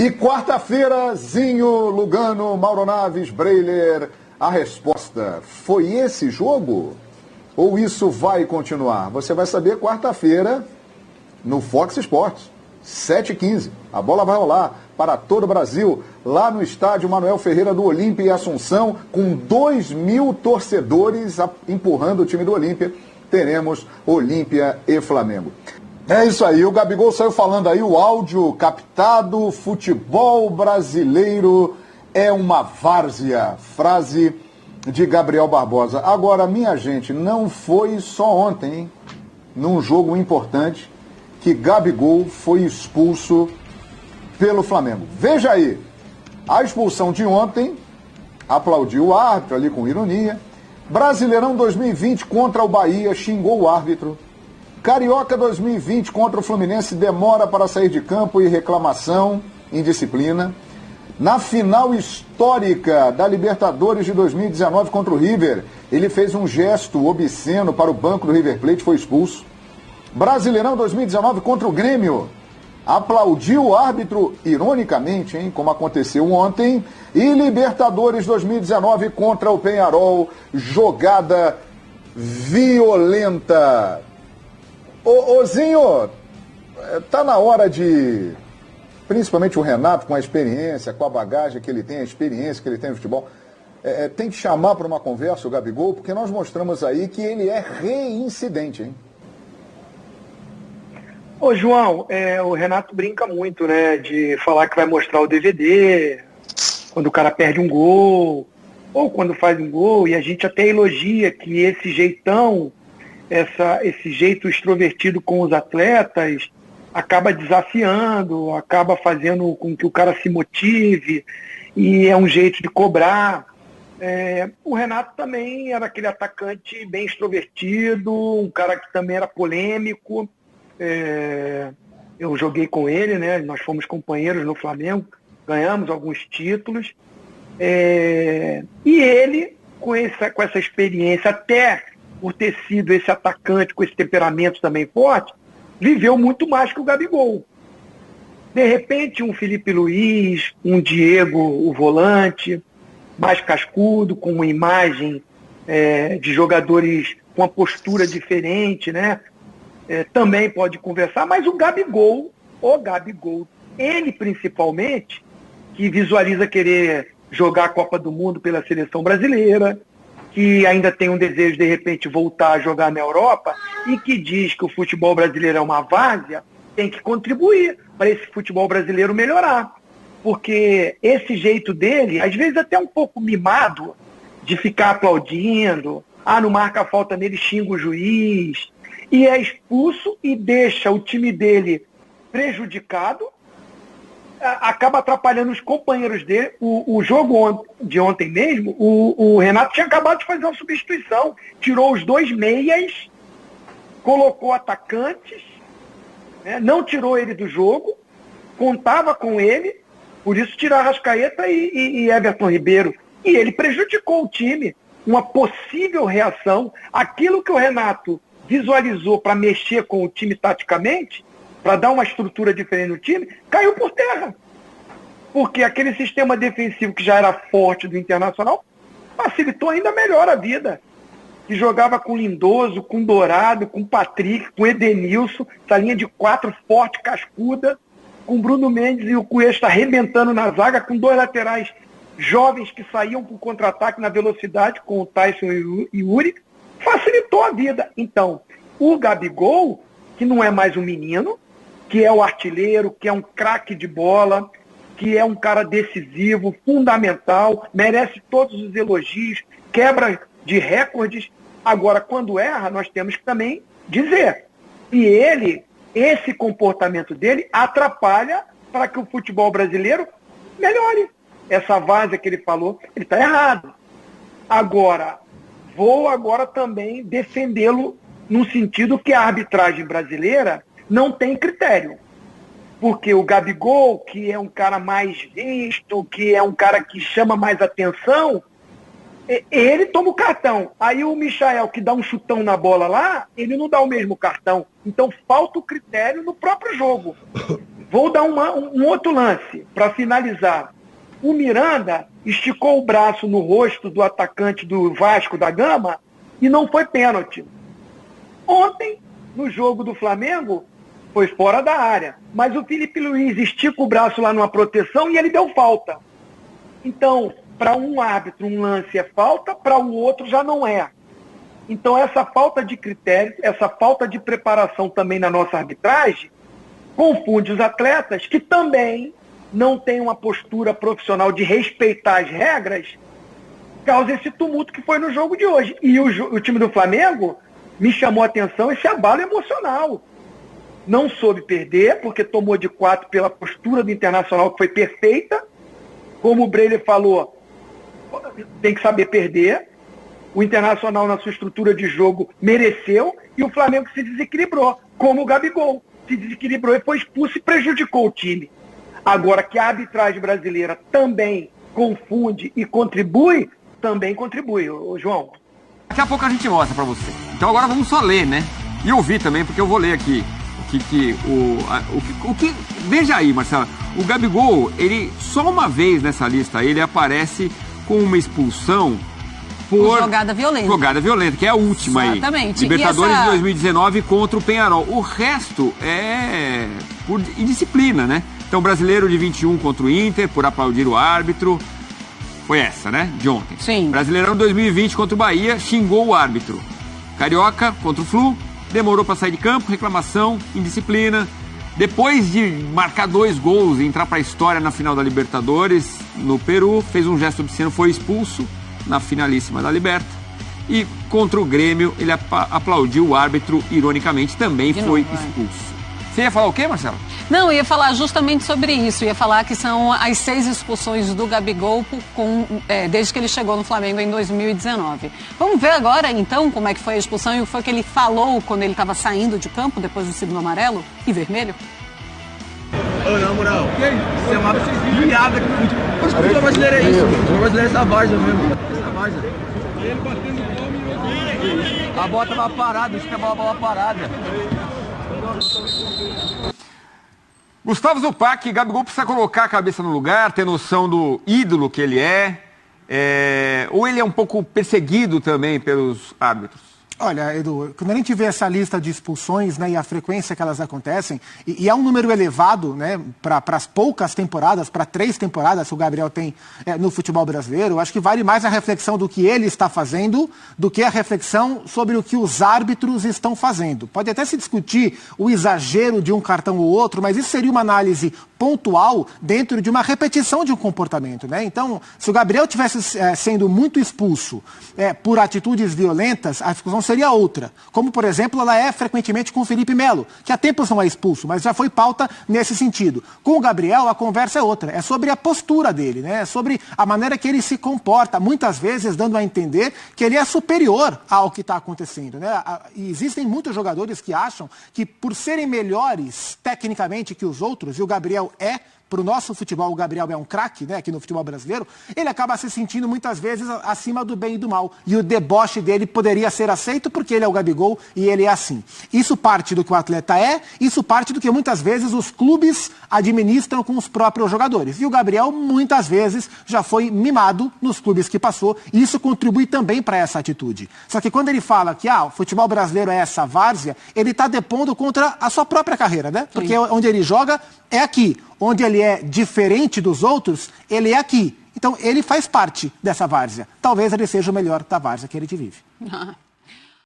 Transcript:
E quarta-feira, Zinho, Lugano, Mauro Naves, Breiler, a resposta foi esse jogo? Ou isso vai continuar? Você vai saber quarta-feira no Fox Sports, 7h15. A bola vai rolar para todo o Brasil, lá no estádio Manuel Ferreira do Olímpia e Assunção, com 2.000 torcedores empurrando o time do Olímpia. Teremos Olímpia e Flamengo. É isso aí, o Gabigol saiu falando aí, o áudio captado, futebol brasileiro é uma várzea, frase de Gabriel Barbosa. Agora, minha gente, não foi só ontem, hein? Num jogo importante, que Gabigol foi expulso pelo Flamengo. Veja aí, a expulsão de ontem, aplaudiu o árbitro ali com ironia. Brasileirão 2020 contra o Bahia, xingou o árbitro. Carioca 2020 contra o Fluminense, demora para sair de campo e reclamação, indisciplina. Na final histórica da Libertadores de 2019 contra o River, ele fez um gesto obsceno para o banco do River Plate, foi expulso. Brasileirão 2019 contra o Grêmio, aplaudiu o árbitro, ironicamente, hein, como aconteceu ontem. E Libertadores 2019 contra o Peñarol, jogada violenta. Ô Zinho, tá na hora de, principalmente o Renato, com a experiência, com a bagagem que ele tem, a experiência que ele tem no futebol, tem que chamar para uma conversa o Gabigol, porque nós mostramos aí que ele é reincidente, hein? Ô João, o Renato brinca muito, né, de falar que vai mostrar o DVD, quando o cara perde um gol, ou quando faz um gol, e a gente até elogia que esse jeitão, esse jeito extrovertido com os atletas acaba desafiando, acaba fazendo com que o cara se motive, e é um jeito de cobrar. O Renato também era aquele atacante bem extrovertido, um cara que também era polêmico. Eu joguei com ele, né? Nós fomos companheiros no Flamengo, ganhamos alguns títulos. E ele, com essa experiência, até por ter sido esse atacante com esse temperamento também forte, viveu muito mais que o Gabigol. De repente, um Felipe Luiz, um Diego, o volante, mais cascudo, com uma imagem de jogadores com uma postura diferente, né? Também pode conversar, mas o Gabigol, ele principalmente, que visualiza querer jogar a Copa do Mundo pela seleção brasileira, que ainda tem um desejo de repente voltar a jogar na Europa e que diz que o futebol brasileiro é uma várzea, tem que contribuir para esse futebol brasileiro melhorar. Porque esse jeito dele, às vezes até um pouco mimado, de ficar aplaudindo, não marca a falta nele, xinga o juiz, e é expulso e deixa o time dele prejudicado, acaba atrapalhando os companheiros dele. O jogo de ontem mesmo, o Renato tinha acabado de fazer uma substituição, tirou os 2 meias, colocou atacantes, né, não tirou ele do jogo, contava com ele, por isso tirar Arrascaeta e Everton Ribeiro, e ele prejudicou o time. Uma possível reação, aquilo que o Renato visualizou para mexer com o time taticamente, para dar uma estrutura diferente no time, caiu por terra. Porque aquele sistema defensivo que já era forte do Internacional facilitou ainda melhor a vida. Que jogava com Lindoso, com Dourado, com Patrick, com Edenilson, essa linha de 4 forte, cascuda, com Bruno Mendes e o Cuesta arrebentando na zaga, com 2 laterais jovens que saíam com contra-ataque na velocidade, com o Tyson e o Uri, facilitou a vida. Então, o Gabigol, que não é mais um menino, que é o artilheiro, que é um craque de bola, que é um cara decisivo, fundamental, merece todos os elogios, quebra de recordes. Agora, quando erra, nós temos que também dizer. E esse comportamento dele atrapalha para que o futebol brasileiro melhore. Essa várzea que ele falou, ele está errado. Agora, vou também defendê-lo no sentido que a arbitragem brasileira não tem critério. Porque o Gabigol, que é um cara mais visto, que é um cara que chama mais atenção, ele toma o cartão. Aí o Michael, que dá um chutão na bola lá, ele não dá o mesmo cartão. Então falta o critério no próprio jogo. Vou dar um outro lance para finalizar. O Miranda esticou o braço no rosto do atacante do Vasco da Gama e não foi pênalti. Ontem, no jogo do Flamengo, foi fora da área. Mas o Felipe Luiz estica o braço lá numa proteção e ele deu falta. Então, para um árbitro, um lance é falta, para o outro já não é. Então, essa falta de critério, essa falta de preparação também na nossa arbitragem, confunde os atletas que também não têm uma postura profissional de respeitar as regras, causa esse tumulto que foi no jogo de hoje. E o time do Flamengo me chamou a atenção esse abalo emocional. Não soube perder, porque tomou de 4 pela postura do Internacional, que foi perfeita. Como o Breler falou, tem que saber perder. O Internacional, na sua estrutura de jogo, mereceu. E o Flamengo se desequilibrou, como o Gabigol. Se desequilibrou e foi expulso e prejudicou o time. Agora, que a arbitragem brasileira também confunde e contribui, também contribui, João. Daqui a pouco a gente mostra pra você. Então agora vamos só ler, né? E ouvir também, porque eu vou ler aqui o que... Veja aí, Marcelo, o Gabigol, ele só uma vez nessa lista, ele aparece com uma expulsão por jogada violenta, que é a última. Exatamente. Aí. Libertadores de 2019 contra o Peñarol. O resto é por indisciplina, né? Então, brasileiro de 21 contra o Inter, por aplaudir o árbitro. Foi essa, né? De ontem. Sim. Brasileirão 2020 contra o Bahia, xingou o árbitro. Carioca contra o Flu, demorou para sair de campo, reclamação, indisciplina. Depois de marcar 2 gols e entrar para a história na final da Libertadores, no Peru, fez um gesto obsceno, foi expulso na finalíssima da Liberta. E contra o Grêmio, ele aplaudiu o árbitro, ironicamente, também foi expulso. Você ia falar o quê, Marcelo? Não, eu ia falar justamente sobre isso. Ia falar que são as 6 expulsões do Gabigol desde que ele chegou no Flamengo em 2019. Vamos ver agora, então, como é que foi a expulsão e o que foi que ele falou quando ele estava saindo de campo depois do segundo amarelo e vermelho? Ô, na moral, você é uma piada que o futebol brasileiro é isso. O futebol brasileiro é essa várzea mesmo. Essa várzea. Ele batendo palma e a bola tava parada, isso que é a bola parada. Gustavo Zupac, Gabigol precisa colocar a cabeça no lugar, ter noção do ídolo que ele ou ele é um pouco perseguido também pelos árbitros? Olha, Edu, quando a gente vê essa lista de expulsões, né, e a frequência que elas acontecem, e é um número elevado, né, para as poucas temporadas, para 3 temporadas que o Gabriel tem no futebol brasileiro, eu acho que vale mais a reflexão do que ele está fazendo do que a reflexão sobre o que os árbitros estão fazendo. Pode até se discutir o exagero de um cartão ou outro, mas isso seria uma análise pontual dentro de uma repetição de um comportamento, né? Então, se o Gabriel tivesse sendo muito expulso por atitudes violentas, a discussão seria outra. Como, por exemplo, ela é frequentemente com o Felipe Melo, que há tempos não é expulso, mas já foi pauta nesse sentido. Com o Gabriel, a conversa é outra. É sobre a postura dele, né? É sobre a maneira que ele se comporta, muitas vezes dando a entender que ele é superior ao que está acontecendo, né? E existem muitos jogadores que acham que, por serem melhores tecnicamente que os outros, e o Gabriel para o nosso futebol, o Gabriel é um craque, né, aqui no futebol brasileiro, ele acaba se sentindo muitas vezes acima do bem e do mal. E o deboche dele poderia ser aceito porque ele é o Gabigol e ele é assim. Isso parte do que o atleta isso parte do que muitas vezes os clubes administram com os próprios jogadores. E o Gabriel muitas vezes já foi mimado nos clubes que passou e isso contribui também para essa atitude. Só que quando ele fala que o futebol brasileiro é essa várzea, ele está depondo contra a sua própria carreira, né? Porque onde ele joga é aqui. Onde ele é diferente dos outros, ele é aqui. Então, ele faz parte dessa várzea. Talvez ele seja o melhor da várzea que ele vive.